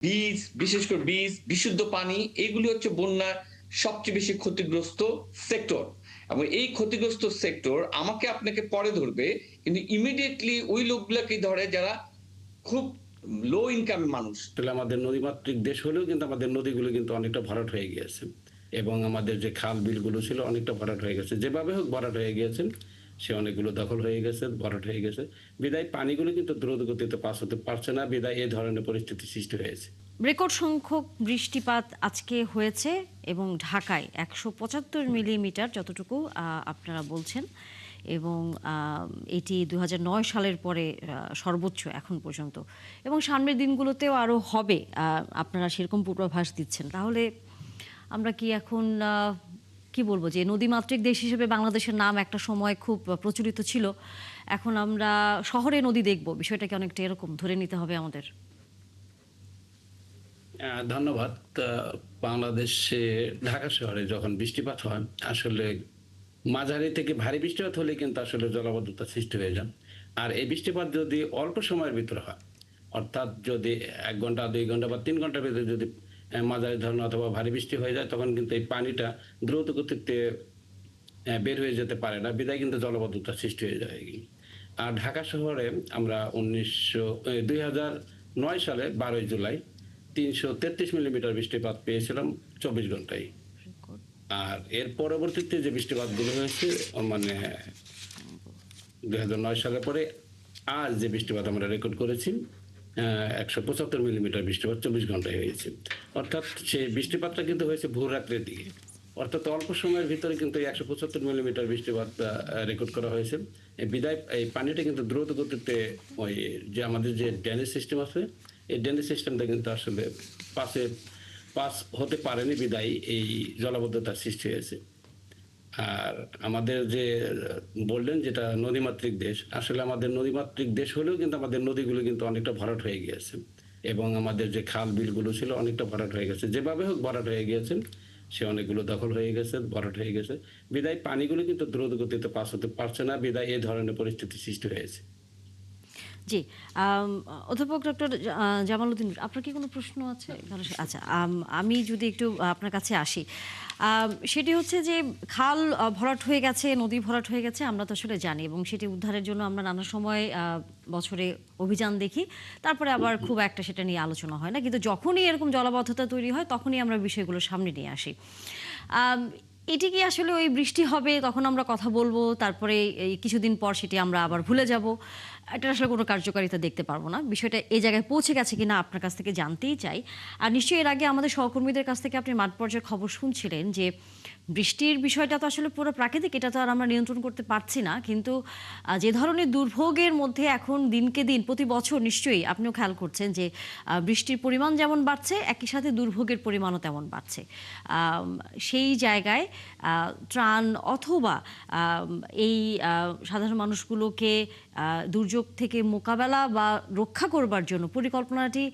বীজ, বিশেষ করে বীজ, বিশুদ্ধ পানি এগুলি হচ্ছে বন্যার সবচেয়ে বেশি ক্ষতিগ্রস্ত সেক্টর। এবং এই ক্ষতিগ্রস্ত সেক্টর আমাকে আপনাকে পরে ধরবে। কিন্তু ইমিডিয়েটলি ওই লোকগুলাকেই ধরে যারা খুব লো ইনকাম মানুষ। আসলে আমাদের নদীমাতৃক দেশ হলেও কিন্তু আমাদের নদীগুলো কিন্তু অনেকটা ভরাট হয়ে গিয়েছে এবং আমাদের যে খাল বিলগুলো ছিল অনেকটা ভরাট হয়ে গেছে, যেভাবে হোক ভরাট হয়ে গিয়েছে। সে অনেকগুলো দখল হয়ে গেছে, ভরাট হয়ে গেছে। বিদায় পানিগুলো কিন্তু দ্রুত গতিতে পাস হতে পারছে না, বিদায় এই ধরনের পরিস্থিতি সৃষ্টি হয়েছে। রেকর্ড সংখ্যক বৃষ্টিপাত আজকে হয়েছে এবং ঢাকায় ১৭৫ মিলিমিটার যতটুকু আপনারা বলছেন, এবং এটি ২০০৯ সালের পরে সর্বোচ্চ এখন পর্যন্ত, এবং সামনের দিনগুলোতেও আরও হবে। আপনারা সেরকম পূর্বাভাস দিচ্ছেন। তাহলে আমরা কি এখন কি বলবো, যে নদীমাতৃক দেশ হিসেবে বাংলাদেশের নাম একটা সময় খুব প্রচলিত ছিল, এখন আমরা শহরে নদী দেখব, বিষয়টা কি অনেকটা এরকম ধরে নিতে হবে আমাদের? ধন্যবাদ। বাংলাদেশে ঢাকা শহরে যখন বৃষ্টিপাত হয়, আসলে মাঝারি থেকে ভারী বৃষ্টিপাত হলে কিন্তু আসলে জলাবদ্ধতা সৃষ্টি হয়ে যায়। আর এই বৃষ্টিপাত যদি অল্প সময়ের ভিতরে হয়, অর্থাৎ যদি ১ ঘন্টা, ২ ঘন্টা বা ৩ ঘন্টার ভিতরে যদি মাঝারি ধরনের অথবা ভারী বৃষ্টি হয়ে যায়, তখন কিন্তু এই পানিটা দ্রুত গতিতে বের হয়ে যেতে পারে না। বিধায় কিন্তু জলাবদ্ধতার সৃষ্টি হয়ে যায়। আর ঢাকা শহরে আমরা ২০০৯ সালে ১২ই জুলাই ৩৩৩ মিলিমিটার বৃষ্টিপাত পেয়েছিলাম ২৪ ঘন্টায়। আর এর পরবর্তীতে যে বৃষ্টিপাতগুলো হয়েছে, মানে ২০০৯ সালের পরে আজ যে বৃষ্টিপাত আমরা রেকর্ড করেছি, ১৭৫ মিলিমিটার বৃষ্টিপাত ২৪ ঘন্টায় হয়েছে। অর্থাৎ সেই বৃষ্টিপাতটা কিন্তু হয়েছে ভোররাত্রের দিকে। অর্থাৎ অল্প সময়ের ভিতরে কিন্তু ১৭৫ মিলিমিটার বৃষ্টিপাত রেকর্ড করা হয়েছে। বিদায় এই পানিটা কিন্তু দ্রুত গতিতে ওই যে আমাদের যে ড্রেনেজ সিস্টেম আছে, এই ড্রেনেজ সিস্টেমটা কিন্তু আসলে পাশে পাস হতে পারেনি, বিদায় এই জলাবদ্ধতার সৃষ্টি হয়েছে। আর আমাদের যে বললেন যেটা নদীমাতৃক দেশ, আসলে আমাদের নদীমাতৃক দেশ হলেও কিন্তু আমাদের নদীগুলো কিন্তু অনেকটা ভরাট হয়ে গিয়েছে এবং আমাদের যে খাল বিলগুলো ছিল অনেকটা ভরাট হয়ে গেছে, যেভাবে হোক ভরাট হয়ে গিয়েছে। সে অনেকগুলো দখল হয়ে গেছে, ভরাট হয়ে গেছে। বিদায় পানিগুলো কিন্তু দ্রুত গতিতে পাস হতে পারছে না, বিদায় এই ধরনের পরিস্থিতি সৃষ্টি হয়েছে। জি, অধ্যাপক ডক্টর জামালউদ্দিন, আপনার কি কোনো প্রশ্ন আছে? আচ্ছা, আমি যদি একটু আপনার কাছে আসি, সেটি হচ্ছে যে খাল ভরাট হয়ে গেছে, নদী ভরাট হয়ে গেছে, আমরা তো আসলে জানি, এবং সেটি উদ্ধারের জন্য আমরা নানা সময় বছরে অভিযান দেখি, তারপরে আবার খুব একটা সেটা নিয়ে আলোচনা হয় না, কিন্তু যখনই এরকম জলাবদ্ধতা তৈরি হয় তখনই আমরা বিষয়গুলো সামনে নিয়ে আসি। আম, এটি কি আসলে ওই বৃষ্টি হবে তখন আমরা কথা বলবো, তারপরে এই কিছুদিন পর সেটি আমরা আবার ভুলে যাব, এটা আসলে কোনো কার্যকারিতা দেখতে পারবো না? বিষয়টা এই জায়গায় পৌঁছে গেছে কিনা আপনার কাছ থেকে জানতেই চাই। আর নিশ্চয়ই এর আগে আমাদের সহকর্মীদের কাছ থেকে আপনি মাঠ পর্যায়ে খবর শুনছিলেন যে বৃষ্টির বিষয়টা তো আসলে পুরো প্রাকৃতিক, এটা তো আর আমরা নিয়ন্ত্রণ করতে পারছি না, কিন্তু যে ধরনের দুর্ভোগের মধ্যে এখন দিনকে দিন প্রতি বছর নিশ্চয়ই আপনিও খেয়াল করছেন যে বৃষ্টির পরিমাণ যেমন বাড়ছে, একই সাথে দুর্ভোগের পরিমাণও তেমন বাড়ছে। আম, সেই জায়গায় ত্রাণ অথবা এই সাধারণ মানুষগুলোকে দুর্যোগ থেকে মোকাবেলা বা রক্ষা করবার জন্য পরিকল্পনাটি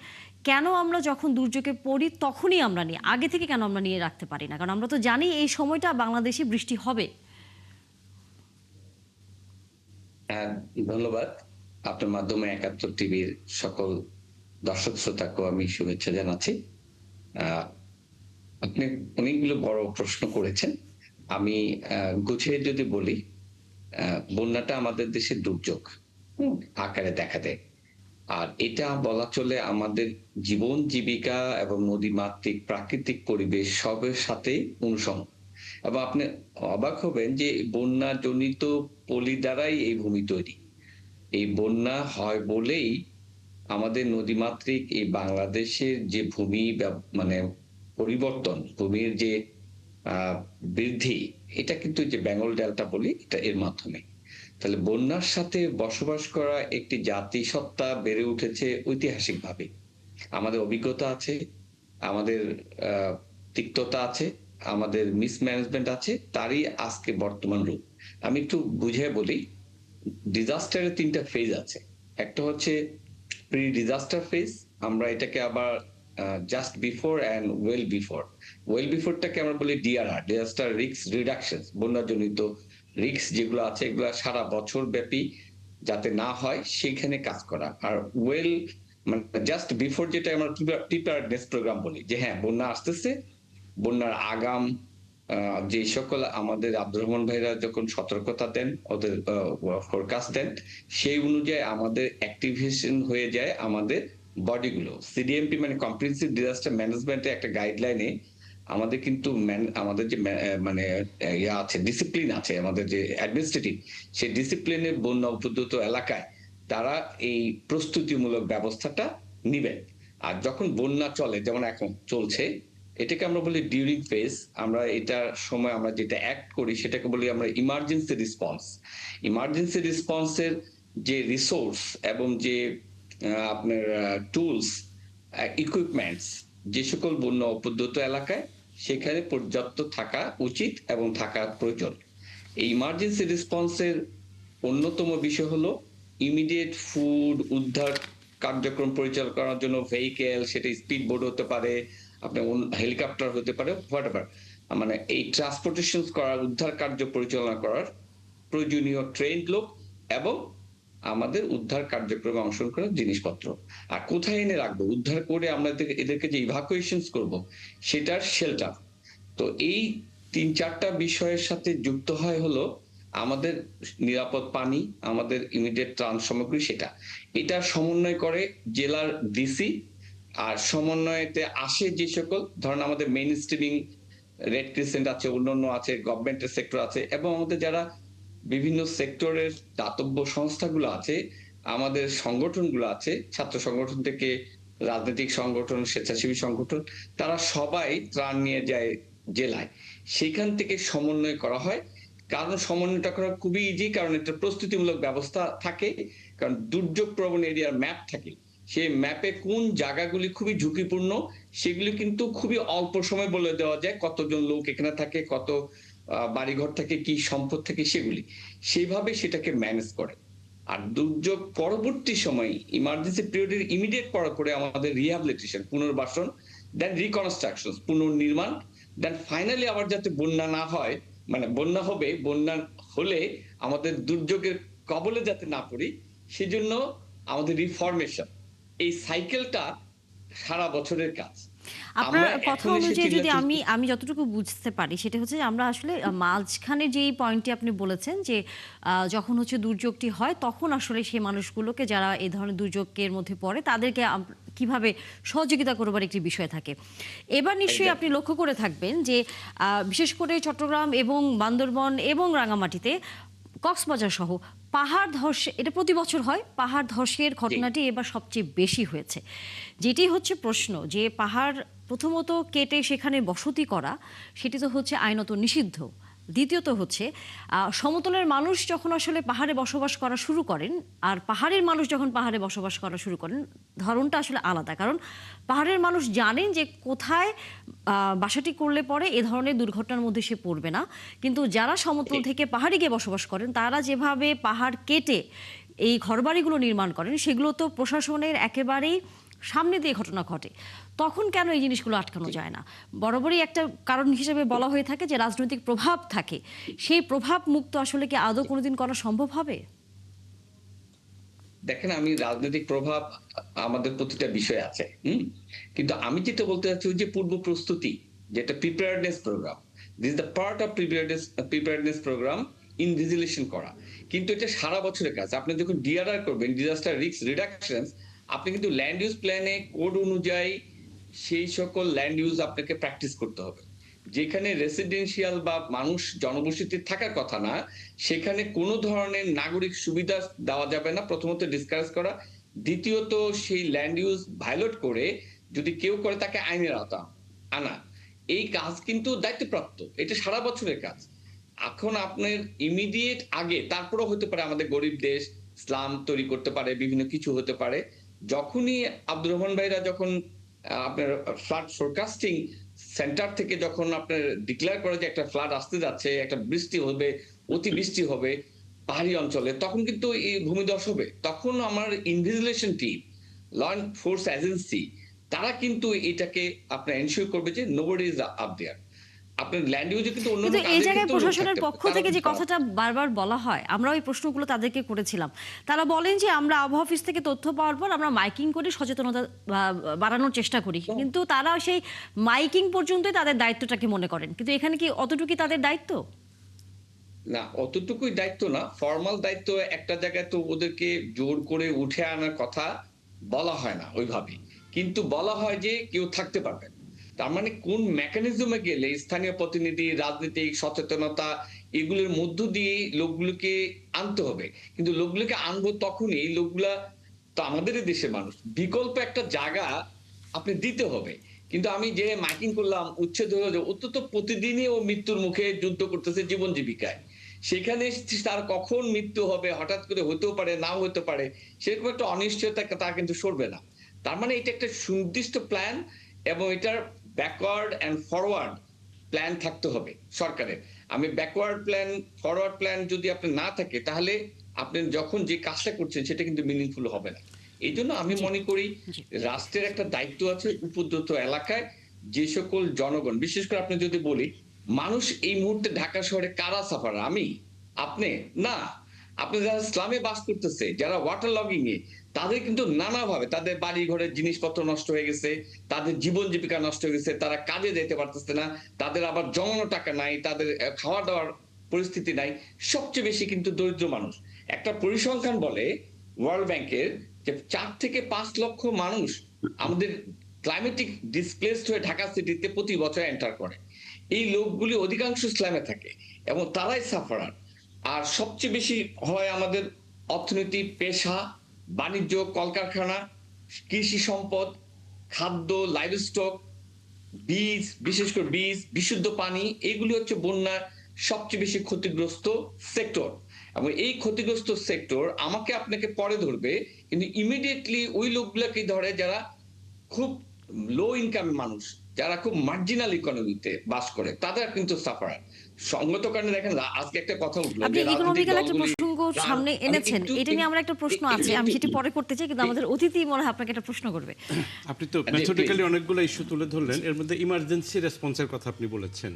কেন আমরা যখন দুর্যোগে পড়ি তখনই আমরা নিই, আগে থেকে কেন আমরা নিয়ে রাখতে পারি না? কারণ আমরা তো জানি এই সময়টা বাংলাদেশে বৃষ্টি হবে। হ্যাঁ, ধন্যবাদ। আপনার মাধ্যমে ৭১ টিভির সকল দর্শক শ্রোতাকেও আমি শুভেচ্ছা জানাচ্ছি। আহ, আপনি অনেকগুলো বড় প্রশ্ন করেছেন। আমি গুছিয়ে যদি বলি, বন্যাটা আমাদের দেশের দুর্যোগ আকারে দেখা দেয়। আর এটা বলা চলে আমাদের জীবন জীবিকা এবং নদীমাতৃক প্রাকৃতিক পরিবেশ সবের সাথেই অনুষঙ্গ। এবং আপনি অবাক হবেন যে বন্যা জনিত পলি দ্বারাই এই ভূমি তৈরি। এই বন্যা হয় বলেই আমাদের নদীমাতৃক এই বাংলাদেশের যে ভূমি মানে পরিবর্তন, ভূমির যে আহ বৃদ্ধি, এটা কিন্তু যে বেঙ্গল ডেল্টা বলি, এটা এর মাধ্যমে। তাহলে বন্যার সাথে বসবাস করা একটি জাতিসত্তা বেড়ে উঠেছে ঐতিহাসিকভাবে। আমাদের অভিজ্ঞতা আছে, আমাদের আহ তিক্ততা আছে, আমাদের মিসম্যানেজমেন্ট আছে, তারই আজকে বর্তমান রূপ। আমি একটু বুঝিয়ে বলি, ডিজাস্টারের ৩টা ফেজ আছে। একটা হচ্ছে প্রি ডিজাস্টার ফেজ, আমরা এটাকে আবার just before and well before. Well বিফোরটাকে আমরা বলি ডিআরআর, ডিজাস্টার রিস্ক রিডাকশন। বন্যাজনিত রিস্ক যেগুলো আছে এগুলো সারা বছর ব্যাপী যাতে না হয় সেখানে কাজ করা। আর ওয়েল মানে জাস্ট বিফোর যেটা আমরা প্রিপেয়ারনেস প্রোগ্রাম বলি, যে হ্যাঁ বন্যা আসতেছে, বন্যার আগাম যে সকল আমাদের আব্দুর রহমান ভাইরা যখন সতর্কতা দেন, ওদের ফোরকাস্ট দেন, সেই অনুযায়ী আমাদের অ্যাক্টিভেশন হয়ে যায় আমাদের বডিগুলো। সিডিএমপি মানে কম্প্রিহেনসিভ ডিজাস্টার ম্যানেজমেন্টের একটা গাইডলাইনে আমাদের কিন্তু আমাদের যে মানে ইয়া আছে, ডিসিপ্লিন আছে, আমাদের যে অ্যাডমিনিস্ট্রেটিভ, সেই ডিসিপ্লিনের বন্যা উপদ্রুত এলাকায় তারা এই প্রস্তুতিমূলক ব্যবস্থাটা নিবেন। আর যখন বন্যা চলে, যেমন এখন চলছে, এটাকে আমরা বলি ডিউরিং ফেজ। আমরা এটার সময় আমরা যেটা অ্যাক্ট করি সেটাকে বলি আমরা ইমার্জেন্সি রেসপন্স। ইমার্জেন্সি রেসপন্সের যে রিসোর্স এবং যে আপনার টুলস, ইকুইপমেন্টস, যে সকল বন্যা উপদ্রুত এলাকায় সেখানে পর্যাপ্ত থাকা উচিত এবং থাকা প্রয়োজন। এই ইমার্জেন্সি রেসপন্সের অন্যতম বিষয় হলো ইমিডিয়েট ফুড উদ্ধার কার্যক্রম পরিচালনা করার জন্য ভেহিকেল, সেটা স্পিড বোট হতে পারে, আপনার হেলিকপ্টার হতে পারে, হোয়াটএভার, মানে এই ট্রান্সপোর্টেশন করার, উদ্ধার কার্য পরিচালনা করার প্রয়োজনীয় ট্রেন লোক এবং আমাদের উদ্ধার কার্যক্রমে অংশগ্রহণ করার জিনিসপত্র। আর কোথায় এনে রাখবো, উদ্ধার করে আমরা এদেরকে যে ইভাকুয়েশন করব, সেটার শেল্টার। তো এই 3-4টা বিষয়ের সাথে যুক্ত হয় হলো আমাদের নিরাপদ পানি, আমাদের ইমিডিয়েট ত্রাণ সামগ্রী, সেটা এটা সমন্বয় করে জেলার ডিসি। আর সমন্বয়তে আসে যে সকল, ধরেন আমাদের মেইন স্ট্রিমিং রেড ক্রিসেন্ট আছে, অন্যান্য আছে, গভর্নমেন্টের সেক্টর আছে, এবং আমাদের যারা বিভিন্ন সেক্টরের দাতব্য সংস্থাগুলো আছে, আমাদের সংগঠনগুলো আছে, ছাত্র সংগঠন থেকে রাজনৈতিক সংগঠন, স্বেচ্ছাসেবী সংগঠন, তারা সবাই ত্রাণ নিয়ে যায় জেলায়। সেখান থেকে সমন্বয় করা হয়। কারণ সমন্বয়টা করা খুবই ইজি, কারণ এটা প্রস্তুতিমূলক ব্যবস্থা থাকে, কারণ দুর্যোগ প্রবণ এরিয়ার ম্যাপ থাকে। সেই ম্যাপে কোন জায়গাগুলি খুবই ঝুঁকিপূর্ণ সেগুলি কিন্তু খুবই অল্প সময় বলে দেওয়া যায়, কতজন লোক এখানে থাকে, কত বাড়িঘর থাকে, কি সম্পদ থাকে, সেগুলি সেইভাবে সেটাকে ম্যানেজ করে। আর দুর্যোগ পরবর্তী সময় ইমার্জেন্সি পিরিয়ডের ইমিডিয়েট পরে আমাদের রিহ্যাবিলিটেশন, পুনর্বাসন, দেন রিকনস্ট্রাকশন, পুনর্নির্মাণ, দেন ফাইনালি আবার যাতে বন্যা না হয়, মানে বন্যা হবে, বন্যা হলে আমাদের দুর্যোগের কবলে যাতে না পড়ি, সেজন্য আমাদের রিফরমেশন, এই সাইকেলটা সারা বছরের কাজ। আপনার আমরা কথা এখন এসে অনুযায়ী যদি চিল্লাচিল্লি, আমি যতটুকু বুঝতে পারি সেটা হচ্ছে যে আমরা আসলে মাঝখানে যেই পয়েন্টটি আপনি বলেছেন যে যখন হচ্ছে দুর্যোগটি হয় তখন আসলে সেই মানুষগুলোকে যারা এই ধরনের দুর্যোগের মধ্যে পড়ে তাদেরকে কিভাবে সহযোগিতা করবার একটি বিষয় থাকে। এবার নিশ্চয়ই আপনি লক্ষ্য করে থাকবেন যে বিশেষ করে চট্টগ্রাম এবং বান্দরবন এবং রাঙামাটিতে, কক্সবাজার সহ পাহাড় ধস, এটা প্রতি বছর হয়, পাহাড় ধসের ঘটনাটি এবার সবচেয়ে বেশি হয়েছে। যেটি হচ্ছে প্রশ্ন যে পাহাড় প্রথমত কেটে সেখানে বসতি করা, সেটি তো হচ্ছে আইনত নিষিদ্ধ। দ্বিতীয়ত হচ্ছে সমতলের মানুষ যখন আসলে পাহাড়ে বসবাস করা শুরু করেন আর পাহাড়ের মানুষ যখন পাহাড়ে বসবাস করা শুরু করেন, ধরনটা আসলে আলাদা। কারণ পাহাড়ের মানুষ জানেন যে কোথায় বাসাটি করলে পরে এ ধরনের দুর্ঘটনার মধ্যে সে পড়বে না, কিন্তু যারা সমতল থেকে পাহাড়ে গিয়ে বসবাস করেন তারা যেভাবে পাহাড় কেটে এই ঘরবাড়িগুলো নির্মাণ করেন, সেগুলো তো প্রশাসনের একেবারেই সামনে দিয়ে ঘটনা ঘটে। তখন কেন এই জিনিসগুলো আটকানো যায় না? বরাবরই একটা কারণ হিসেবে বলা হয়ে থাকে যে রাজনৈতিক প্রভাব থাকে। সেই প্রভাব মুক্ত আসলে কি আদৌ কোনোদিন করা সম্ভব হবে? দেখেন, আমি রাজনৈতিক প্রভাব আমাদের প্রতিটা বিষয় আছে, কিন্তু আমি যেটা বলতে চাচ্ছি ওই যে পূর্ব প্রস্তুতি, যেটা preparedness programme, this is the part of preparedness programme, invigilation করা। কিন্তু এটা সারা বছরের কাজ। আপনি যখন ডিআরআর করবেন, ডিজাস্টার রিস্ক রিডাকশন, আপনি কিন্তু ল্যান্ড ইউজ প্ল্যানে কোড অনুযায়ী সেই সকল ল্যান্ড ইউজ আপনাকে প্র্যাকটিস করতে হবে। যেখানে রেসিডেন্সিয়াল বা মানুষ জনবসতি থাকার কথা না, সেখানে কোনো ধরনের নাগরিক সুবিধা দেওয়া যাবে না, প্রথমত ডিসকারেজ করা। দ্বিতীয়ত সেই ল্যান্ড ইউজ ভায়োলেট করে যদি কেউ করে তাকে আইনের আওতা আনা। এই কাজ কিন্তু দায়িত্বপ্রাপ্ত, এটা সারা বছরের কাজ। এখন আপনার ইমিডিয়েট আগে, তারপরেও হতে পারে আমাদের গরিব দেশ, স্লাম তৈরি করতে পারে, বিভিন্ন কিছু হতে পারে। যখনই আব্দুর রহমান ভাইরা যখন আপনার ফ্লাড ফোরকাস্টিং সেন্টার থেকে যখন আপনার ডিক্লেয়ার করে যে একটা ফ্লাড আসতে যাচ্ছে, একটা বৃষ্টি হবে, অতিবৃষ্টি হবে পাহাড়ি অঞ্চলে, তখন কিন্তু এই ভূমিধস হবে। তখন আমার invigilation team, law enforce agency, তারা কিন্তু এটাকে আপনার এনশিওর করবে যে নোবডি ইজ আপ দেয়ার। আপনার ল্যান্ড ইউজে কিন্তু অন্যান্য কিন্তু এই কাজের জায়গায় ক্ষেত্রেও লোক প্রশাসনের থাকতে পারে, পক্ষ তারাও থেকে যে কিন্তু কথাটা বারবার বলা হয়, আমরা ওই প্রশ্নগুলো তাদেরকে করেছিলাম। তারা বলেন যে আমরা আবহাওয়া অফিস থেকে তথ্য পাওয়ার পর আমরা মাইকিং করে সচেতনতা বাড়ানোর চেষ্টা করি, কিন্তু তারা সেই মাইকিং পর্যন্তই তাদের দায়িত্বটাকে মনে করেন। কিন্তু এখানে কি অতটুকুই তাদের দায়িত্ব? না, অতটুকুই দায়িত্ব না, ফর্মাল দায়িত্ব একটা জায়গায় তো ওদেরকে জোর করে উঠে আনার কথা বলা হয় না ওইভাবে, কিন্তু বলা হয় যে কেউ থাকতে পারবে না। তার মানে কোন মেকানিজমে গেলে স্থানীয় প্রতিনিধি, রাজনৈতিক সচেতনতা এগুলোর মধ্য দিয়ে লোকগুলোকে আনতে হবে। কিন্তু লোকগুলোকে আনবো তখনই, এই লোকগুলা তো আমাদেরই দেশের মানুষ, বিকল্প একটা জায়গা আপনি দিতে হবে। কিন্তু আমি যে মাইকিং করলাম, উচ্ছেদ হলো, যে ও তো প্রতিদিনই ও মৃত্যুর মুখে যুদ্ধ করতেছে জীবন জীবিকায়। সেখানে তার কখন মৃত্যু হবে, হঠাৎ করে হতেও পারে, নাও হতে পারে, সেরকম একটা অনিশ্চয়তা তা কিন্তু সরবে না। তার মানে এটা একটা সুনির্দিষ্ট প্ল্যান, এবং এটার ব্যাকওয়ার্ড এন্ড ফরওয়ার্ড প্ল্যান থাকতে হবে সরকারের। আমি ব্যাকওয়ার্ড প্ল্যান, ফরওয়ার্ড প্ল্যান যদি আপনার না থাকে, তাহলে আপনি যখন যে কাজটা করছেন সেটা কিন্তু মিনিংফুল হবে না। এই জন্য আমি জি, মনে করি জি। রাষ্ট্রের একটা দায়িত্ব আছে উপদ্রুত এলাকায় যে সকল জনগণ, বিশেষ করে আপনি যদি বলি, মানুষ এই মুহূর্তে ঢাকা শহরে কারা সাফার? আমি? আপনি? না। আপনি যারা স্লামে বাস করতেছে, যারা ওয়াটার লগিং এ, তাদের কিন্তু নানাভাবে তাদের বাড়ি ঘরের জিনিসপত্র নষ্ট হয়ে গেছে, তাদের জীবন জীবিকা নষ্ট হয়ে গেছে, তারা কাজে যেতে পারতেছে না, তাদের আবার জমানো টাকা নাই, তাদের খাওয়া দাওয়ার পরিস্থিতি নাই। সবচেয়ে বেশি কিন্তু দরিদ্র মানুষ। একটা পরিসংখ্যান বলে ওয়ার্ল্ড ব্যাংকের, যে 4 থেকে 5 লক্ষ মানুষ আমাদের ক্লাইমেটিক ডিসপ্লেসড হয়ে ঢাকা সিটিতে প্রতি বছর এন্টার করে। এই লোকগুলি অধিকাংশ ইসলামে থাকে এবং তারাই সাফারার। আর সবচেয়ে বেশি হয় আমাদের অর্থনীতি, পেশা, বাণিজ্য, কলকারখানা, কৃষি সম্পদ, খাদ্য, লাইভস্টক, বীজ, বিশেষ করে বীজ, বিশুদ্ধ পানি, এগুলি হচ্ছে বন্যার সবচেয়ে বেশি ক্ষতিগ্রস্ত সেক্টর। এবং এই ক্ষতিগ্রস্ত সেক্টর আমাকে আপনাকে পরে ধরবে, কিন্তু ইমিডিয়েটলি ওই লোকগুলোকে ধরে যারা খুব লো ইনকাম মানুষ, যারা খুব মার্জিনাল ইকোনমিতে বাস করে, তাদের কিন্তু সাফারার। সঙ্গত কারণে দেখেন আজকে একটা কথা উঠলো আপনি যে রাজনৈতিক ইকোনমিক্যাল একটা দলগুলি, প্রসঙ্গ সামনে আমি এনেছেন, একটু এটা নিয়ে আমার একটা প্রশ্ন আছে, আমি সেটি পরে করতে চাই, কিন্তু আমাদের অতিথি মনে হয় আপনাকে একটা প্রশ্ন করবে। আপনি তো মেথডিক্যালি অনেকগুলো ইস্যু তুলে ধরলেন, এর মধ্যে ইমার্জেন্সি রেসপন্সের কথা আপনি বলেছেন।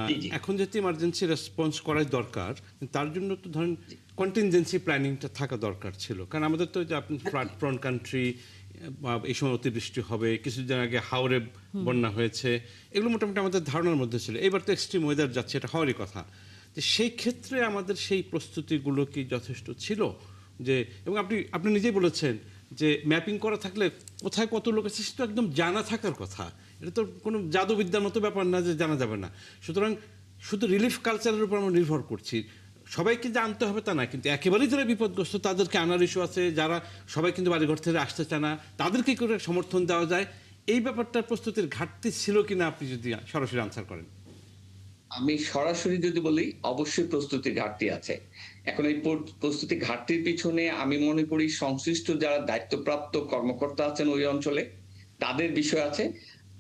জি, জি। এখন যেহেতু ইমার্জেন্সি রেসপন্স করাই দরকার, তার জন্য তো ধরেন কন্টিনজেন্সি প্ল্যানিংটা থাকা দরকার ছিল, কারণ আমাদের তো যে আপনি ফ্লাড প্রন কান্ট্রি, এই সময় অতিবৃষ্টি হবে, কিছুদিন আগে হাওরে বন্যা হয়েছে, এগুলো মোটামুটি আমাদের ধারণার মধ্যে ছিল। এবার তো এক্সট্রিম ওয়েদার যাচ্ছে, এটা হওয়ারই কথা। যে সেই ক্ষেত্রে আমাদের সেই প্রস্তুতিগুলো কি যথেষ্ট ছিল? যে এবং আপনি নিজেই বলেছেন যে ম্যাপিং করা থাকলে কোথায় কত লোক আছে সেটা একদম জানা থাকার কথা। এটা তো কোনো জাদুবিদ্যার মতো ব্যাপার না যে জানা যাবে না। সুতরাং শুধু রিলিফ কালচারের উপর আমরা নির্ভর করছি। সবাইকে জানতে হবে তা না, কিন্তু একেবারেই যারা বিপদগ্রস্ত তাদেরকে আনার ইস্যু আছে, যারা সবাই কিন্তু বাড়িঘর থেকে আসতে চায় না, তাদেরকে করে সমর্থন দেওয়া যায়। এই ব্যাপারটার প্রস্তুতির ঘাটতি ছিল কিনা আপনি যদি সরাসরি আনসার করেন। আমি সরাসরি যদি বলি, অবশ্যই প্রস্তুতির ঘাটতি আছে। এখন এই প্রস্তুতি ঘাটতির পিছনে আমি মনে করি সংশ্লিষ্ট যারা দায়িত্বপ্রাপ্ত কর্মকর্তা আছেন ওই অঞ্চলে, তাদের বিষয় আছে।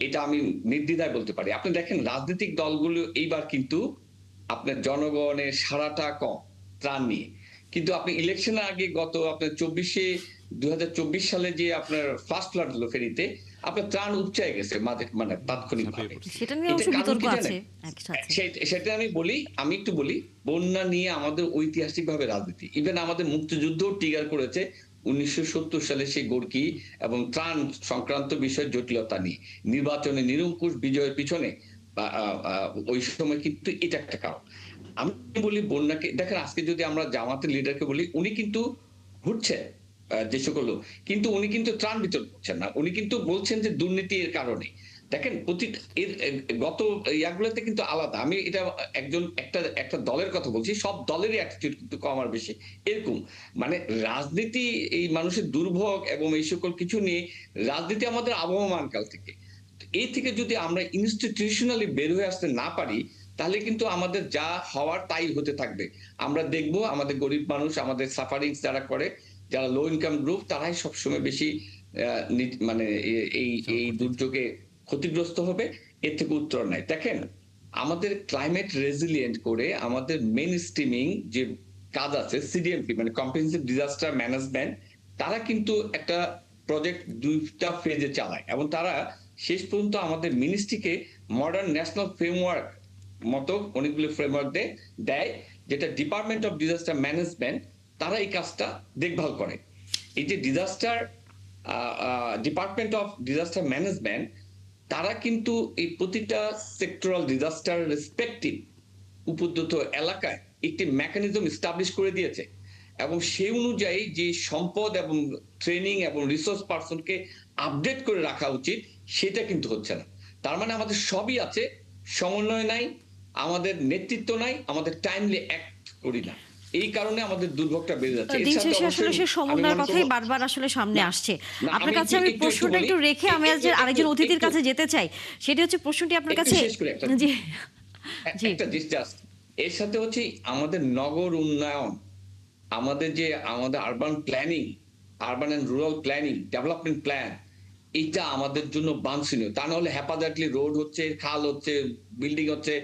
এটা আমি নির্দ্বিধায় বলতে পারি। আপনি দেখেন রাজনৈতিক দলগুলো এইবার কিন্তু আপনার জনগণের সাড়াটা কম ত্রাণ নিয়ে। কিন্তু আপনি ইলেকশনের আগে গত আপনার 2024 সালে যে আপনার ফার্স্ট ফ্লাড হলো ফেনীতে, আপনার ত্রাণ উপচায় গেছে মানে তাৎক্ষণিকভাবে। সেটা নিয়ে এটা অবশ্য কারণ বিতর্ক কি আছে জানেন? একসাথে। সেটা আমি একটু বলি, বন্যা নিয়ে আমাদের ঐতিহাসিকভাবে রাজনীতি, ইভেন আমাদের মুক্তিযুদ্ধ ট্রিগার করেছে 1970 সালে সেই গোর্কি এবং ত্রাণ সংক্রান্ত বিষয়ের জটিলতা নিয়ে। নির্বাচনে নিরঙ্কুশ বিজয়ের পিছনে ওই সময় কিন্তু এটা একটা কারণ। আমি বলি বন্যাকে দেখেন, আজকে যদি আমরা জামাতের লিডারকে বলি, উনি কিন্তু ঘুরছেন যে সকল লোক, কিন্তু উনি কিন্তু ত্রাণ বিতরণ করছেন না, উনি কিন্তু বলছেন যে দুর্নীতি এর কারণে। দেখেন গত ইয়াগুলোতে কিন্তু আলাদা। আমি এটা একটা দলের কথা বলছি, সব দলেরই অ্যাটিটিউড কিন্তু কম আর বেশি এরকম। মানে রাজনীতি, এই মানুষের দুর্ভোগ এবং এই সকল কিছু নিয়ে রাজনীতি আমাদের আবহমান কাল থেকে। এই থেকে যদি আমরা ইনস্টিটিউশনালি বের হয়ে আসতে না পারি, তাহলে কিন্তু আমাদের যা হওয়ার তাই হতে থাকবে। আমরা দেখব আমাদের গরিব মানুষ, আমাদের সাফারিংস যারা করে, যারা লো ইনকাম গ্রুপ, তারাই সবসময় বেশি মানে এই দুর্যোগে ক্ষতিগ্রস্ত হবে। এর থেকে উত্তর নাই। দেখেন, আমাদের ক্লাইমেট রেজিলিয়েন্ট করে আমাদের মেইন স্ট্রিমিং যে কাজ আছে, সিডিএমপি মানে কম্প্রিহেনসিভ ডিজাস্টার ম্যানেজমেন্ট, তারা কিন্তু একটা প্রজেক্ট 2টা ফেজে চালায় এবং তারা শেষ পর্যন্ত আমাদের মিনিস্ট্রিকে মডার্ন ন্যাশনাল ফ্রেমওয়ার্ক মতো অনেকগুলো ফ্রেমওয়ার্ক দেয়, যেটা ডিপার্টমেন্ট অফ ডিজাস্টার ম্যানেজমেন্ট তারা এই কাজটা দেখভাল করে। এই যে ডিপার্টমেন্ট অফ ডিজাস্টার ম্যানেজমেন্ট তারা কিন্তু এই প্রতিটা সেক্টরাল ডিজাস্টার রেসপেক্টিভ উপদ্রুত এলাকায় একটি মেকানিজম এস্টাবলিশ করে দিয়েছে, এবং সেই অনুযায়ী যে সম্পদ এবং ট্রেনিং এবং রিসোর্স পার্সনকে আপডেট করে রাখা উচিত সেটা কিন্তু হচ্ছে না। তার মানে আমাদের সবই আছে, সমন্বয় নাই, আমাদের নেতৃত্ব নাই, আমাদের টাইমলি অ্যাক্ট করি না, এই কারণে আমাদের দুর্ভোগটা বেড়ে যাচ্ছে। দিন শেষে আসলে সে সমন্বয়ের কথাই বারবার আসলে সামনে আসছে। আপনার কাছে আমি প্রশ্নটা একটু রেখে আমি আরেকজন অতিথির কাছে যেতে চাই, সেটি হচ্ছে প্রশ্নটি আপনার কাছে। জি জি, একটা জাস্ট এর সাথে হচ্ছে আমাদের নগর উন্নয়ন, আমাদের urban planning, urban and rural planning, development plan, এটা আমাদের জন্য বাঞ্ছনীয়। তা নাহলে হ্যাপাজার্টলি রোড হচ্ছে, খাল হচ্ছে, বিল্ডিং হচ্ছে,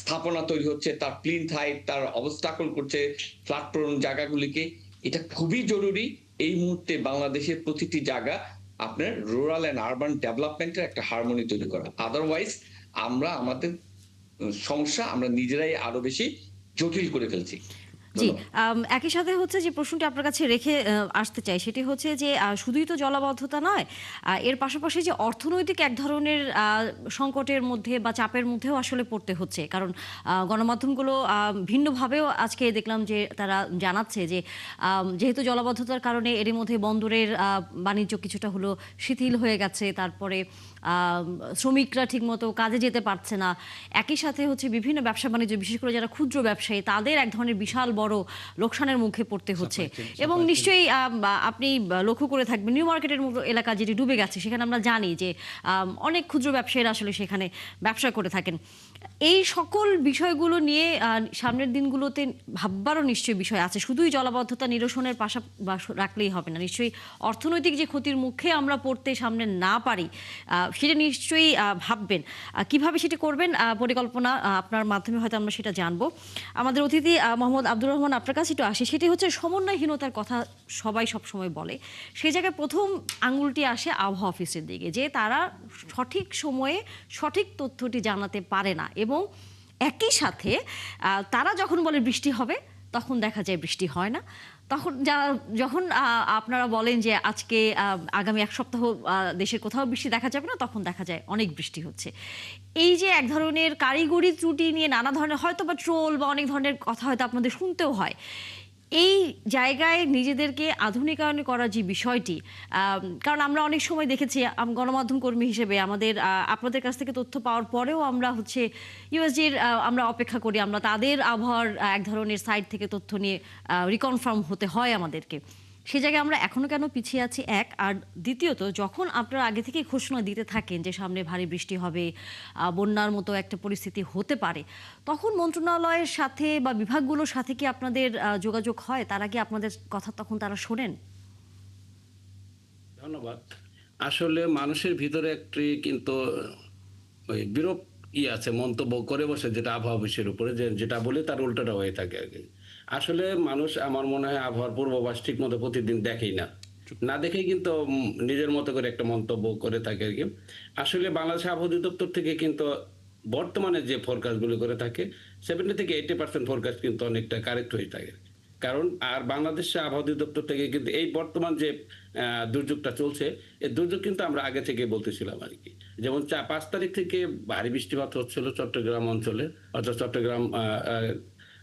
স্থাপনা তৈরি হচ্ছে, তার প্লিন্থ হাইট তার অবস্টাকল করছে ফ্লাড প্রোন জায়গাগুলিকে। এটা খুবই জরুরি এই মুহূর্তে বাংলাদেশের প্রতিটি জায়গা আপনার রুরাল এন্ড আরবান ডেভেলপমেন্টের একটা হারমোনি তৈরি করা। আদারওয়াইজ আমরা আমাদের সমস্যা আমরা নিজেরাই আরো বেশি জটিল করে ফেলছি। জি, একই সাথে হচ্ছে যে প্রশ্নটি আপনার কাছে রেখে আসতে চাই, সেটি হচ্ছে যে শুধুই তো জলাবদ্ধতা নয়, এর পাশাপাশি যে অর্থনৈতিক এক ধরনের সংকটের মধ্যে বা চাপের মধ্যেও আসলে পড়তে হচ্ছে। কারণ গণমাধ্যমগুলো ভিন্নভাবেও আজকে দেখলাম যে তারা জানাচ্ছে যে যেহেতু জলাবদ্ধতার কারণে এরই মধ্যে বন্দরের বাণিজ্য কিছুটা হলো শিথিল হয়ে গেছে, তারপরে শ্রমিকরা ঠিকমতো কাজে যেতে পারছে না। একই সাথে হচ্ছে বিভিন্ন ব্যবসা বাণিজ্য, বিশেষ করে যারা ক্ষুদ্র ব্যবসায়ী, তাদের এক ধরনের বিশাল বড় লোকসানের মুখে পড়তে হচ্ছে। এবং নিশ্চয়ই আপনি লক্ষ্য করে থাকবেন নিউ মার্কেটের মতো এলাকা যেটি ডুবে গেছে, সেখানে আমরা জানি যে অনেক ক্ষুদ্র ব্যবসায়ীরা আসলে সেখানে ব্যবসা করে থাকেন। এই সকল বিষয়গুলো নিয়ে সামনের দিনগুলোতে ভাববারও নিশ্চয়ই বিষয় আছে। শুধুই জলাবদ্ধতা নিরসনের পাশা রাখলেই হবে না, নিশ্চয়ই অর্থনৈতিক যে ক্ষতির মুখে আমরা পড়তে সামনে না পারি সেটা নিশ্চয়ই ভাববেন। কিভাবে সেটা করবেন পরিকল্পনা আপনার মাধ্যমে হয়তো আমরা সেটা জানবো। আমাদের অতিথি মোহাম্মদ আব্দুর রহমান, আপনার কাছে একটু আসে, সেটি হচ্ছে সমন্বয়হীনতার কথা সবাই সবসময় বলে। সেই জায়গায় প্রথম আঙুলটি আসে আবহাওয়া অফিসের দিকে, যে তারা সঠিক সময়ে সঠিক তথ্যটি জানাতে পারে না, এবং একই সাথে তারা যখন বলে বৃষ্টি হবে তখন দেখা যায় বৃষ্টি হয় না। তখন যখন আপনারা বলেন যে আজকে আগামী এক সপ্তাহ দেশের কোথাও বৃষ্টি দেখা যাবে না, তখন দেখা যায় অনেক বৃষ্টি হচ্ছে। এই যে এক ধরনের কারিগরি ত্রুটি নিয়ে নানা ধরনের হয়তো বা ট্রোল বা অনেক ধরনের কথা হয়তো আপনাদের শুনতেও হয়, এই জায়গায় নিজেদেরকে আধুনিকায়ন করার যে বিষয়টি, কারণ আমরা অনেক সময় দেখেছি গণমাধ্যম কর্মী হিসেবে আমাদের আপনাদের কাছ থেকে তথ্য পাওয়ার পরেও আমরা হচ্ছে ইউএসজির আমরা অপেক্ষা করি, আমরা তাদের আবহাওয়ার এক ধরনের সাইট থেকে তথ্য নিয়ে রিকনফার্ম হতে হয় আমাদেরকে। সে জায়গায় আমরা এখনো কেন পিছিয়ে আছি, এক। আর দ্বিতীয়ত, যখন আপনারা আগে থেকে ঘোষণা দিতে থাকেন যে সামনে ভারী বৃষ্টি হবে, বন্যার মতো একটা পরিস্থিতি হতে পারে, তখন মন্ত্রণালয়ের সাথে বা বিভাগগুলোর সাথে কি আপনাদের যোগাযোগ হয়? তারা কি আপনাদের কথা তখন তারা শোনেন? ধন্যবাদ। আসলে মানুষের ভিতরে একটি কিন্তু ওই বিরূপ আছে, মন্তব্য করে বসে, যেটা আবহাওয়া অফিসের উপরে যেটা বলে তার উল্টোটা হয়ে থাকে আর কি। আসলে মানুষ আমার মনে হয় আবহাওয়ার পূর্বাভাস ঠিক মতো প্রতিদিন দেখেই না, না দেখেই কিন্তু নিজের মতো করে একটা মন্তব্য করে থাকে আর কি। আসলে বাংলাদেশ আবহাওয়া অধিদপ্তর থেকে কিন্তু বর্তমানে যে ফোরকাস্টগুলো করে থাকে 70 থেকে 80% ফোরকাস্ট কিন্তু অনেকটা কারেক্ট হয়ে থাকে। কারণ আর বাংলাদেশ আবহাওয়া অধিদপ্তর থেকে কিন্তু এই বর্তমান যে দুর্যোগটা চলছে, এই দুর্যোগ কিন্তু আমরা আগে থেকে বলতেছিলাম আর কি। যেমন 5 তারিখ থেকে ভারী বৃষ্টিপাত হচ্ছিল চট্টগ্রাম অঞ্চলে, অর্থাৎ চট্টগ্রাম,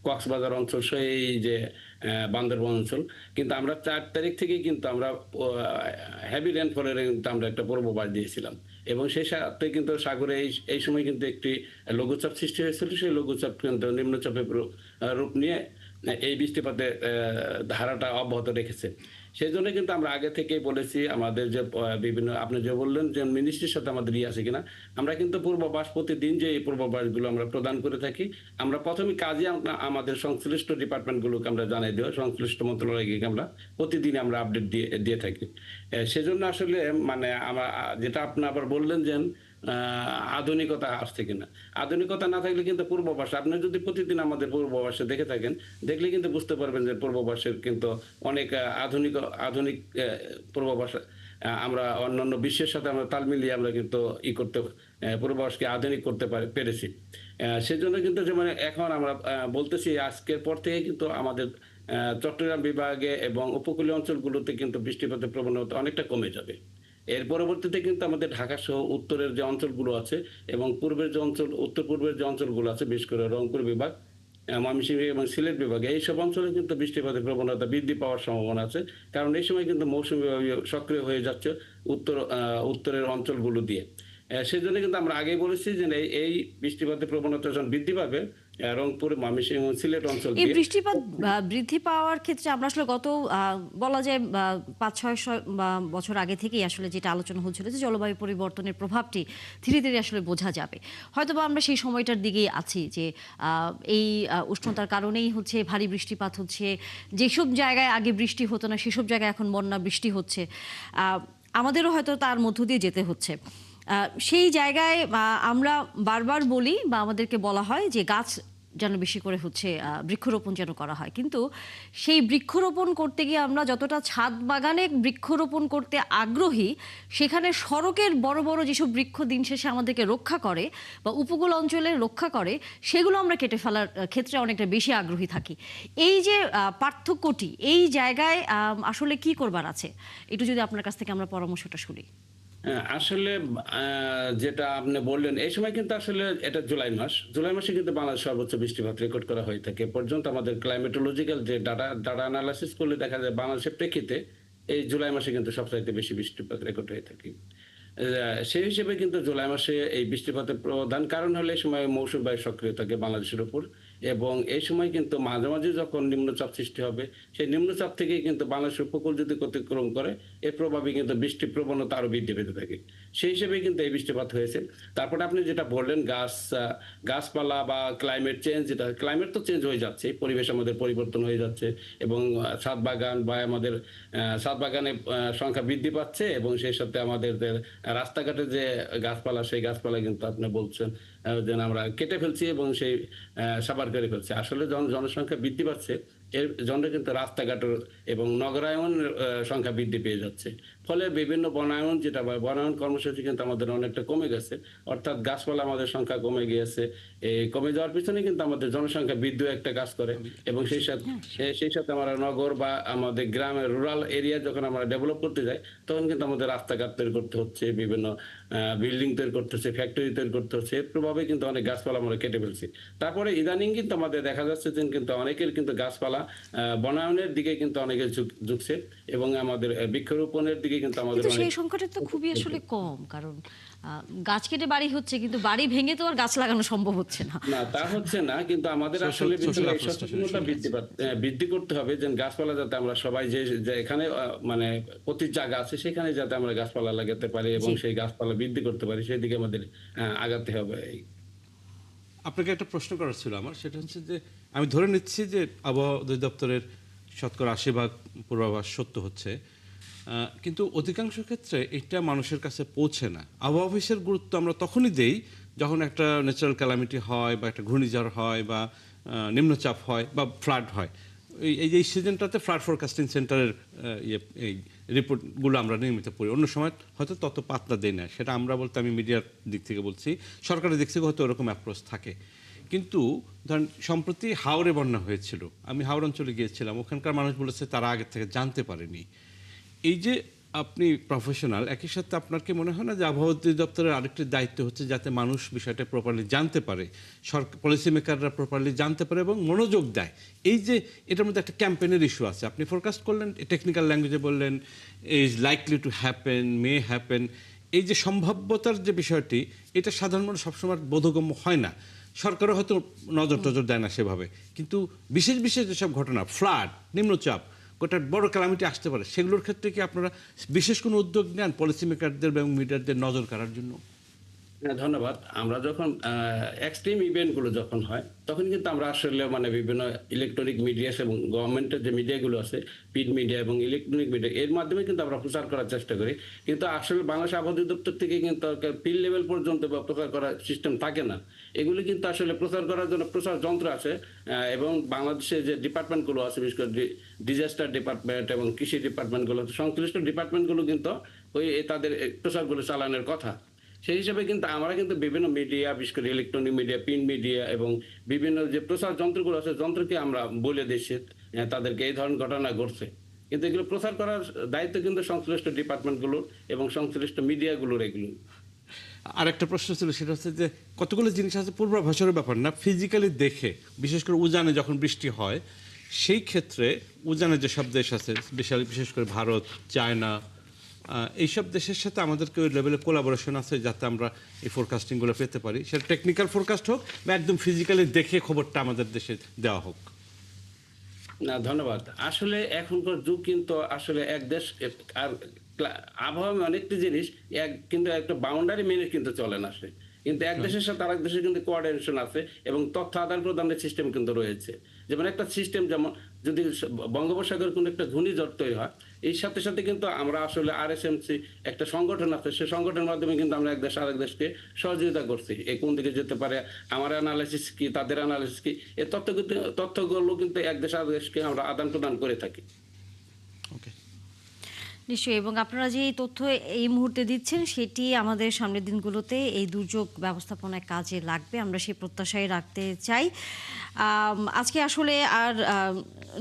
কক্সবাজার অঞ্চল, সেই যে বান্দরবান অঞ্চল। কিন্তু আমরা 4 তারিখ থেকে কিন্তু আমরা হেভি রেনফলের কিন্তু আমরা একটা পূর্বাভাস দিয়েছিলাম, এবং সেই সাথে কিন্তু সাগরে এই সময় কিন্তু একটি লঘুচাপ সৃষ্টি হয়েছিল। সেই লঘুচাপ কিন্তু নিম্নচাপের রূপ নিয়ে এই বৃষ্টিপাতের ধারাটা অব্যাহত রেখেছে। সেই জন্য কিন্তু আমরা আগে থেকেই বলেছি, আমাদের যে বিভিন্ন, আপনি যে বললেন যে মিনিস্ট্রির সাথে আমাদের আছে কিনা, আমরা কিন্তু পূর্বাভাস প্রতিদিন যে এই পূর্বাভাসগুলো আমরা প্রদান করে থাকি। আমরা প্রথমে কাজে আমাদের সংশ্লিষ্ট ডিপার্টমেন্টগুলোকে আমরা জানাই দেওয়া, সংশ্লিষ্ট মন্ত্রণালয়কে আমরা প্রতিদিন আমরা আপডেট দিয়ে থাকি। সেজন্য আসলে মানে আমরা যেটা আপনি আবার বললেন যে আধুনিকতা আসছে কিনা, আধুনিকতা না থাকলে কিন্তু পূর্বাভাস, আপনি যদি প্রতিদিন আমাদের পূর্বাভাসে দেখে থাকেন, দেখলে কিন্তু বুঝতে পারবেন যে পূর্বাভাসের কিন্তু অনেক আধুনিক পূর্বাভাস আমরা অন্যান্য বিশ্বের সাথে আমরা তাল মিলিয়ে আমরা কিন্তু করতে পূর্বাভাসকে আধুনিক করতে পেরেছি। সেজন্য কিন্তু যেমন এখন আমরা বলতেছি আজকের পর থেকে কিন্তু আমাদের চট্টগ্রাম বিভাগে এবং উপকূলীয় অঞ্চলগুলোতে কিন্তু বৃষ্টিপাতের প্রবণতা অনেকটা কমে যাবে। এর পরবর্তীতে কিন্তু আমাদের ঢাকা সহ উত্তরের যে অঞ্চলগুলো আছে এবং পূর্বের যে অঞ্চল, উত্তর পূর্বের যে অঞ্চলগুলো আছে, বিশেষ করে রংপুর বিভাগ, ময়মনসিংহ এবং সিলেট বিভাগে এইসব অঞ্চলে কিন্তু বৃষ্টিপাতের প্রবণতা বৃদ্ধি পাওয়ার সম্ভাবনা আছে। কারণ এই সময় কিন্তু মৌসুমী বায়ু সক্রিয় হয়ে যাচ্ছে উত্তরের অঞ্চলগুলো দিয়ে। সেই জন্য কিন্তু আমরা আগেই বলেছি যে এই বৃষ্টিপাতের প্রবণতা যখন বৃদ্ধি পাবে রংপুর, ময়মনসিংহ এবং সিলেট অঞ্চল এই দিয়ে। বৃষ্টিপাত বৃদ্ধি পাওয়ার ক্ষেত্রে আমরা আসলে গত বলা যায় ৫-৬ বছর আগে থেকেই আসলে যেটা আলোচনা হচ্ছিল যে জলবায়ু পরিবর্তনের প্রভাবটি ধীরে ধীরে আসলে বোঝা যাবে। হয়তোবা আমরা সেই সময়টার দিকেই আছি যে এই উষ্ণতার কারণেই হচ্ছে ভারী বৃষ্টিপাত হচ্ছে, যেসব জায়গায় আগে বৃষ্টি হতো না সেসব জায়গায় এখন বন্যা বৃষ্টি হচ্ছে। আমাদেরও হয়তো তার মধ্য দিয়ে যেতে হচ্ছে। সেই জায়গায় আমরা বারবার বলি বা আমাদেরকে বলা হয় যে গাছ যেন বেশি করে হচ্ছে বৃক্ষরোপণ যেন করা হয়, কিন্তু সেই বৃক্ষরোপণ করতে গিয়ে আমরা যতটা ছাদ বাগানে বৃক্ষরোপণ করতে আগ্রহী, সেখানে সড়কের বড় বড় যেসব বৃক্ষ দিন শেষে আমাদেরকে রক্ষা করে বা উপকূল অঞ্চলে রক্ষা করে, সেগুলো আমরা কেটে ফেলার ক্ষেত্রে অনেকটা বেশি আগ্রহী থাকি। এই যে পার্থক্যটি, এই জায়গায় আসলে কি করবার আছে, একটু যদি আপনার কাছ থেকে আমরা পরামর্শটা শুনি। আসলে যেটা আপনি বললেন, এই সময় কিন্তু আসলে এটা জুলাই মাসে কিন্তু বাংলাদেশ সর্বোচ্চ বৃষ্টিপাত রেকর্ড করা হয়ে থাকে। পর্যন্ত আমাদের ক্লাইমেটোলজিক্যাল যে ডাটা অ্যানালাইসিস করলে দেখা যায় বাংলাদেশের প্রেক্ষিতে এই জুলাই মাসে কিন্তু সবচাইতে বেশি বৃষ্টিপাত রেকর্ড হয়ে থাকে। সেই হিসেবে কিন্তু জুলাই মাসে এই বৃষ্টিপাতের প্রধান কারণ হলে এই সময় মৌসুমী বায়ু সক্রিয় থাকে বাংলাদেশের উপর, এবং এই সময় কিন্তু মাঝে মাঝে যখন নিম্নচাপ সৃষ্টি হবে, সেই নিম্নচাপ থেকেই কিন্তু বাংলাদেশের উপকূল যদি অতিক্রম করে, এর প্রভাবে কিন্তু বৃষ্টির প্রবণতা আরো বৃদ্ধি পেতে থাকে। সেই হিসেবে কিন্তু এই বৃষ্টিপাত হয়েছে। তারপরে আপনি যেটা বললেন গাছপালা বা ক্লাইমেট চেঞ্জ, যেটা ক্লাইমেট তো চেঞ্জ হয়ে যাচ্ছে, পরিবেশ আমাদের পরিবর্তন হয়ে যাচ্ছে, এবং ছাদ বাগান বা আমাদের ছাদ বাগানের সংখ্যা বৃদ্ধি পাচ্ছে, এবং সেই সাথে আমাদের রাস্তাঘাটে যে গাছপালা, সেই গাছপালা কিন্তু আপনি বলছেন যেন আমরা কেটে ফেলছি এবং সেই সাবার করে ফেলছি। আসলে জনসংখ্যা বৃদ্ধি পাচ্ছে, এর জন্য কিন্তু রাস্তাঘাটের এবং নগরায়নের সংখ্যা বৃদ্ধি পেয়ে যাচ্ছে। ফলে বিভিন্ন বনায়ন বনায়ন কর্মসূচি কিন্তু আমাদের অনেকটা কমে গেছে, অর্থাৎ গাছপালা আমাদের সংখ্যা কমে গিয়েছে। এই কমে যাওয়ার পিছনে কিন্তু আমাদের জনসংখ্যা বৃদ্ধি একটা কাজ করে, এবং সেই সাথে আমরা নগর বা আমাদের গ্রামের রুরাল এরিয়া যখন আমরা ডেভেলপ করতে যাই, তখন কিন্তু আমাদের রাস্তাঘাট তৈরি করতে হচ্ছে, বিভিন্ন বিল্ডিং তৈরি করতে হচ্ছে, ফ্যাক্টরি তৈরি করতে হচ্ছে। এর প্রভাবে কিন্তু অনেক গাছপালা আমরা কেটে ফেলছি। তারপরে ইদানিং কিন্তু আমাদের দেখা যাচ্ছে যে কিন্তু অনেকের কিন্তু গাছপালা বনায়নের দিকে কিন্তু অনেকে ঝুঁকছে, এবং আমাদের বৃক্ষরোপণের দিকে কিন্তু আমাদের কিন্তু সেই সংখ্যাটা তো খুবই আসলে কম, কারণ গাছ কেটে বাড়ি হচ্ছে কিন্তু বাড়ি ভেঙে তো আর গাছ লাগানো সম্ভব হচ্ছে না। না, তা হচ্ছে না, কিন্তু আমাদের আসলে সচেতনতা বৃদ্ধি করতে হবে, যে গাছপালা যাতে আমরা সবাই যে এখানে মানে প্রতি জায়গা আছে সেখানে যাতে আমরা গাছপালা লাগাতে পারি এবং সেই গাছপালা বৃদ্ধি করতে পারি, সেই দিকে আমাদের আগাতে হবে। আপনাকে একটা প্রশ্ন করার ছিল আমার, সেটা হচ্ছে যে আমি ধরে নিচ্ছি যে আবহাওয়া অধিদপ্তরের 80% পূর্বাভাস সত্য হচ্ছে, কিন্তু অধিকাংশ ক্ষেত্রে এটা মানুষের কাছে পৌঁছে না। আবহাওয়া অফিসের গুরুত্ব আমরা তখনই দেই যখন একটা ন্যাচারাল ক্যালামিটি হয় বা একটা ঘূর্ণিঝড় হয় বা নিম্নচাপ হয় বা ফ্লাড হয়। এই সিজনটাতে ফ্লাড ফোরকাস্টিং সেন্টারের এই রিপোর্টগুলো আমরা নিয়মিত পড়ি, অন্য সময় হয়তো তত পাত্তা দেয় না। সেটা আমরা বলতে আমি মিডিয়ার দিক থেকে বলছি, সরকারের দিক থেকে হয়তো ওরকম অ্যাপ্রোচ থাকে। কিন্তু ধরেন সম্প্রতি হাওড়ে বন্যা হয়েছিল, আমি হাওড় অঞ্চলে গিয়েছিলাম, ওখানকার মানুষ বলেছে তারা আগে থেকে জানতে পারেনি। এই যে আপনি প্রফেশনাল, একই সাথে আপনার কি মনে হয় না যে আবহাওয়া অধিদপ্তরের আরেকটি দায়িত্ব হচ্ছে যাতে মানুষ বিষয়টা প্রপারলি জানতে পারে, সরকার পলিসি মেকাররা প্রপারলি জানতে পারে এবং মনোযোগ দেয়? এই যে এটার মধ্যে একটা ক্যাম্পেইনের ইস্যু আছে, আপনি ফোরকাস্ট করলেন, টেকনিক্যাল ল্যাঙ্গুয়েজে বললেন is likely to happen, may happen. এই যে সম্ভাব্যতার যে বিষয়টি, এটা সাধারণ মানুষ সবসময় বোধগম্য হয় না, সরকারও হয়তো নজর টজর দেয় না সেভাবে। কিন্তু বিশেষ বিশেষ যেসব ঘটনা, ফ্লাড, নিম্নচাপ, গোটা বড় ক্যালামিটি আসতে পারে, সেগুলোর ক্ষেত্রে কি আপনারা বিশেষ কোনো উদ্যোগ নেন পলিসি মেকারদের এবং মিডিয়ারদের নজর কাড়ার জন্য? ধন্যবাদ। আমরা যখন এক্সট্রিম ইভেন্টগুলো যখন হয়, তখন কিন্তু আমরা আসলে মানে বিভিন্ন ইলেকট্রনিক মিডিয়া এবং গভর্নমেন্টের যে মিডিয়াগুলো আছে, প্রিন্ট মিডিয়া এবং ইলেকট্রনিক মিডিয়া, এর মাধ্যমে কিন্তু আমরা প্রচার করার চেষ্টা করি। কিন্তু আসলে বাংলাদেশ আবহাওয়া অধিদপ্তর থেকে কিন্তু ফিল্ড লেভেল পর্যন্ত প্রচার করার সিস্টেম থাকে না। এগুলি কিন্তু আসলে প্রচার করার জন্য প্রচার যন্ত্র আছে, এবং বাংলাদেশে যে ডিপার্টমেন্টগুলো আছে, বিশেষ করে ডিজাস্টার ডিপার্টমেন্ট এবং কৃষি ডিপার্টমেন্টগুলো, সংশ্লিষ্ট ডিপার্টমেন্টগুলো কিন্তু ওই তাদের প্রচারগুলো চালানোর কথা। সেই হিসাবে কিন্তু আমরা কিন্তু বিভিন্ন মিডিয়া, বিশেষ করে ইলেকট্রনিক মিডিয়া, প্রিন্ট মিডিয়া এবং বিভিন্ন যে প্রচার যন্ত্রগুলো আছে, যন্ত্রকে আমরা বলে দিচ্ছি তাদেরকে এই ধরনের ঘটনা ঘটছে। কিন্তু এগুলো প্রচার করার দায়িত্ব কিন্তু সংশ্লিষ্ট ডিপার্টমেন্টগুলোর এবং সংশ্লিষ্ট মিডিয়াগুলোর এগুলো। আর একটা প্রশ্ন ছিল, সেটা হচ্ছে যে কতগুলো জিনিস আছে পূর্বাভাসের ব্যাপার না, ফিজিক্যালি দেখে, বিশেষ করে উজানে যখন বৃষ্টি হয় সেই ক্ষেত্রে উজানে যেসব দেশ আছে, বিশেষ করে ভারত, চায়না, এইসব দেশের সাথে আমাদেরকে ওই লেভেলে কোলাবোরেশন আছে যাতে আমরা এই ফোরকাস্টিংগুলো পেতে পারি, সেটা টেকনিক্যাল ফোরকাস্ট হোক বা একদম ফিজিক্যালি দেখে খবরটা আমাদের দেশে দেওয়া হোক। না, ধন্যবাদ। আসলে এখনকার যুগ কিন্তু আসলে এক দেশ আর আবহাওয়া অনেকটি জিনিস কিন্তু একটা বাউন্ডারি মেনে কিন্তু চলে না সে, কিন্তু এক দেশের সাথে আরেক দেশের কিন্তু কোঅর্ডিনেশন আছে এবং তথ্য আদান প্রদানের সিস্টেম কিন্তু রয়েছে। যেমন একটা সিস্টেম, যেমন যদি বঙ্গোপসাগর কোনো একটা ঘূর্ণিঝড় তৈরি হয়, এই সাথে সাথে কিন্তু আমরা আসলে RSMC একটা সংগঠন আছে, সেই সংগঠনের মাধ্যমে কিন্তু আমরা এক দেশ আরেক দেশকে সহযোগিতা করছি। এই কোন দিকে যেতে পারে, আমার অ্যানালাইসিস কি, তাদের অ্যানালাইসিস কি, এই তথ্যগুলো কিন্তু এক দেশ আরেক দেশকে আমরা আদান প্রদান করে থাকি। ওকে, নিশ্চয়ই। এবং আপনারা যে তথ্য এই মুহূর্তে দিচ্ছেন সেটি আমাদের সামনের দিনগুলোতে এই দুর্যোগ ব্যবস্থাপনায় কাজে লাগবে, আমরা সেই প্রত্যাশাই রাখতে চাই। আজকে আসলে আর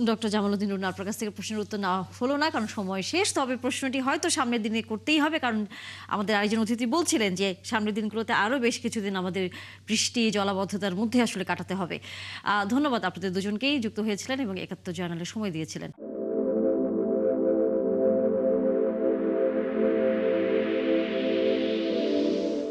ডক্টর জামালউদ্দিন রুনা আপনার কাছ থেকে প্রশ্নের উত্তর নেওয়া হলো না, কারণ সময় শেষ। তবে প্রশ্নটি হয়তো সামনের দিনে করতেই হবে, কারণ আমাদের আরেকজন অতিথি বলছিলেন যে সামনের দিনগুলোতে আরও বেশ কিছুদিন আমাদের বৃষ্টি জলাবদ্ধতার মধ্যে আসলে কাটাতে হবে। ধন্যবাদ আপনাদের দুজনকেই যুক্ত হয়েছিলেন এবং ৭১ জার্নালে সময় দিয়েছিলেন।